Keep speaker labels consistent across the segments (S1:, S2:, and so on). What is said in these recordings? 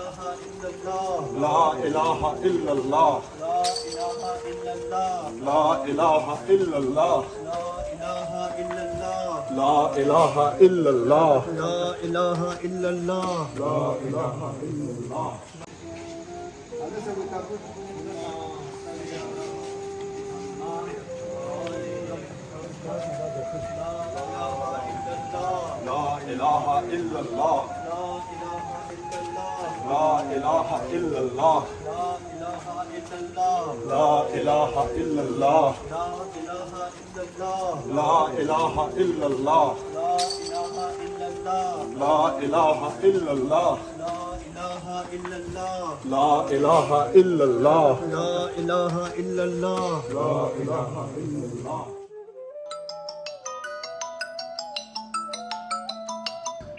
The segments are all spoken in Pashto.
S1: لا إله إلا الله لا إله إلا الله لا إله إلا الله
S2: لا إله إلا الله
S1: لا إله إلا الله لا إله إلا الله لا إله إلا الله لا إله إلا الله لا إله إلا الله لا إله إلا الله لا إله إلا الله
S2: لا إله إلا الله
S1: لا إله إلا الله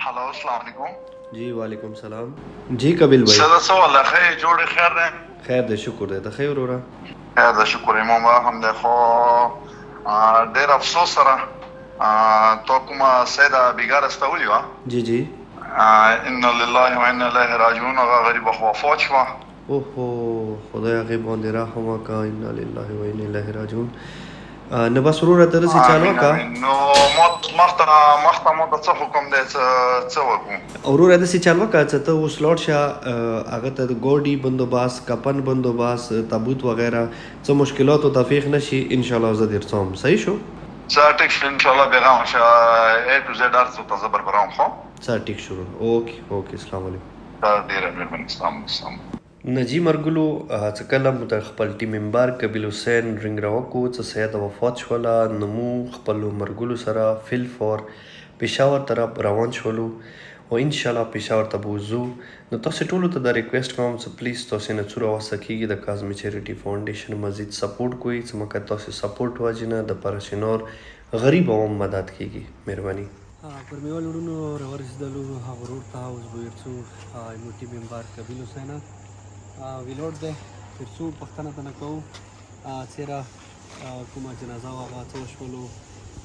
S3: हेलो अस्सलाम वालेकुम
S2: जी वालेकुम सलाम जी कबिल भाई
S3: सदा सवाल خیر جوړ خیر ده
S2: خیر دې شکر دې ته خیر ورا
S3: خیر ده شکر امام الحمد خو ډېر افسوس سره تو کومه سیدا بیګار استولې وا
S2: जी जी
S3: ان لله وانا الیه راجعون هغه غریب خو وفات شو
S2: اوهو خدای هغه باندې رحم وکړه ان لله و انا الیه راجعون نه بس ورور ته رسې چالو کا
S3: نو مخته مو ته څه حکم دی څه وکړو
S2: ورور ته رسې چالو کا چې ته اوس لوټ شه هغه ته ګوډي بندوباس کپن بندوباس تابوت وغیرہ څه مشکلات او تفیق نشي ان شاء الله زه درڅوم صحیح شو
S3: ټیک شو ان شاء الله پیغام شه اے ټو زد ارڅ ته زبر برام خو
S2: ټیک شو اوکے اوکے السلام علیکم
S3: ډیر مهرباني السلام
S2: نجی مرګلو څه کله مو د خپل ټیم ممبر کبیل حسین رنګ راوکو چې سید وفات شوله نمو خپل مرګلو سره فل فور پېښور طرف روان شولو او ان شاء الله پېښور ته بوزو نو تاسو ټول ته دا ریکوست کوم چې پلیز تاسو نه څوره وسکیږي د کازمی چیریټي فاونډیشن مزید سپورټ کوئ چې مکه تاسو سپورټ واجنه د پرشنور غریب او مدد کیږي مهرباني
S4: پر میوال وړونو ورسېدلو هغه ورور ته اوس به ورڅو مو ټیم ممبر کبیل حسین ویلوډ دی ترڅو پوښتنه تنه کوو چېرې کومه جنازه وه هغه څه وشولو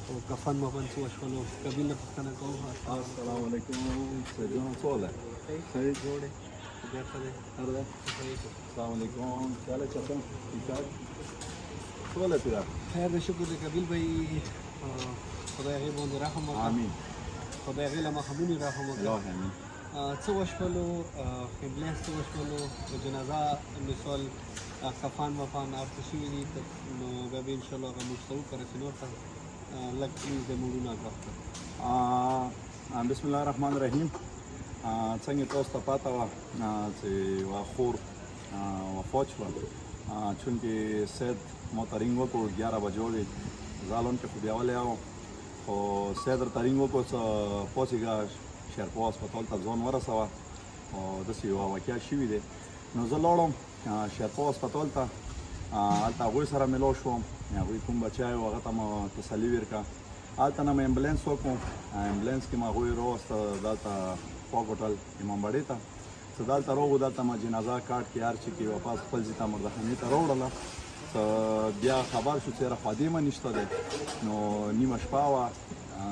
S4: او کفن مفن څه وشولو کبیل نه پوښتنه کوو
S1: السلام علیکم سجان سوال خیر جوړه
S4: بیا ښه دی
S1: السلام علیکم کیا حال ہے چچا ٹھیک ٹھاک سوال ہے تیرا
S4: خیر دی شکر دی کبیل بھائی خدای هغې باندې رحم وکړي
S1: آمین
S4: خدای هغې له مخمونې رحم وکړي
S1: الله آمین
S4: څه وشولو امبولانس څه وشولو د جنازه مثال کفان وفان هر څه شوي دي نو بیا به انشاءالله هغه موږ ته وکړه چې نور ته لږ پلیز د موډونه آګاه کړه
S1: بسم الله الرحمن الرحیم څنګه تاسو ته پاته وه چې یوه خور وفات شوه چونکې سید ما ته رینګ وکړو 11 بجو دی زالون کې خو بیا ولی وم خو سید درته رینګ وکړو چې پاڅېږه شیرپو هسپتال ته ځان ورسوه او داسې یوه واقعه شوي دی نو زه لاړم شیرپو هسپتال ته هلته هغوی سره میلاو شوم هغوی کوم بچی و هغه ته مو تسلي ورکړه هلته نه مې امبولانس وکړو امبولانس کې مې هغوی راوسته دلته پاک هوټل امام باډې ته چې دلته راوړو دلته مې جنازه کارټ کې هر چې کې واپس خپل ځای ته مردخانې ته راوړله بیا خبر شو چې یاره خادمه نشته دی نو نیمه شپه وه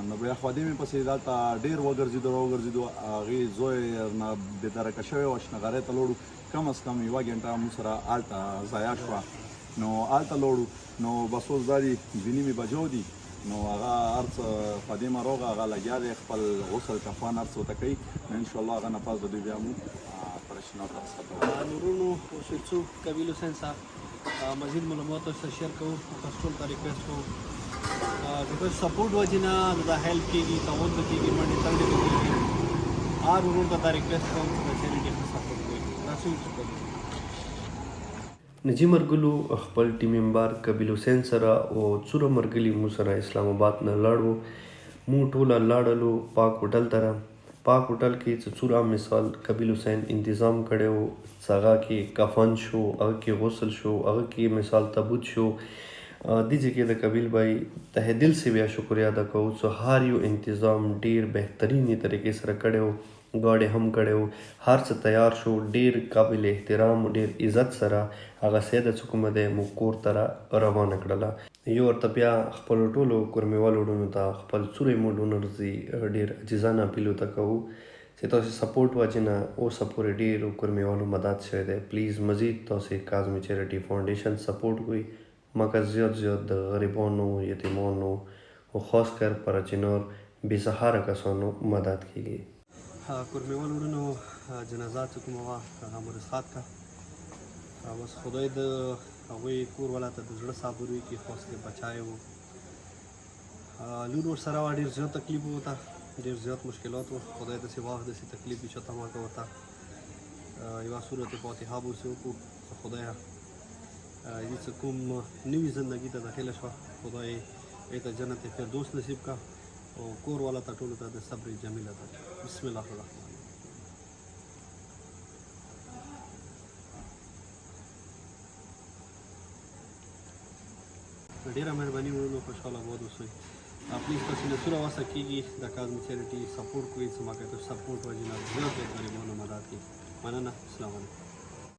S1: نو بیا خادمې پسې دلته ډېر وګرځېدو هغې زوی نه بېدرکه شوی وه شنغرۍ ته لاړو کم از کم یوه ګنټه موږ سره هلته ضایع شوه نو هلته لاړو نو بس اوس دا دي 2:30 بجو دي نو هغه هر څه خادمه راغله هغه لګیا دی خپل غسل کفن هر څه ورته کوي نو انشاءالله هغه نه پس به دوی بیا موږ پرشنور ته رسېدو
S4: نورونو اوس ورڅو کبیل حسین صاحب مزید معلومات ورسره شیر کوو تاسو ټول ته ریکویسټ کوو بیکاز سپورټ وجې نه دا هیلپ کېږي تعاون به کېږي منډې تنډې به کېږي هر ورور ته دا ریکویسټ کوم چې د چیریټي ښه سپورټ کوي رسول شکر
S2: نجی مرګلو خپل ټیم ممبر کبیل حسین سره او څوره مرګلي مو سره اسلام آباد نه لاړو مو ټوله لاړلو پاک هوټل ته پاک هوټل کې چې څوره مثال کبیل حسین انتظام کړی و هغه کې کفن شو هغه کې غسل شو هغه کې مثال تابوت شو دې ځای کې د کبیل بھائی ته دل سے بیا شکریہ ادا کوو چې هر یو انتظام ډیر بهترینې طریقې سره کړی و गाड़ी हम कड़े हो हर से तैयार शो डेर काबिल एहतराम डेर इज्जत सरा आगा सेद चुकुमदे मुकोर तरा रवाना कड़ला यो और तपिया खपल टोलो कुर्मेवाल उडुनु ता खपल चुरे मोडुनरजी डेर जिजाना पिलु तकऊ چې تاسو سپورټ وجنه او سپورټ ډیرو کورمیوالو مدد شوی دی. پلیز مزید تاسو کاظمی چیریټي فاونډیشن سپورټ کوئ مګر زیات د غریبانو یتیمانو او خاص کر پر چنور بې سهاره کسانو مدد کیږي.
S4: کورمیوال وروڼو جنازات چې کومه وه هغه مو رخصت کړه. بس خدای د هغوی کور والا ته د زړه صبر وکړي. خاص کر بچای وو لور ورسره وه ډېر زیات تکلیف و ورته ډېر زیات مشکلات و. خدای داسې وخت داسې تکلیف وي چې ته ماته ورته یوه صورت فاتحه به ورسې وکړو. خدایه دې څه کوم نوي زندګي ته داخله شوه خدای یې ته جنت فردوس نصیب کړه او کور والا ته ټولو ته د صبر جمیل عطا کړي. بسم الله الرحمن الرحیم. ډېره مهرباني وروڼو خوشحاله آباد اوسئ. پلیز تاسو له څومره وسه کېږي د کاظمی چیریټي سپورټ کوئ چې ما که تاسو سپورټ وجې نه زیات غریبانو مدد کړي. مننه. السلام علیکم.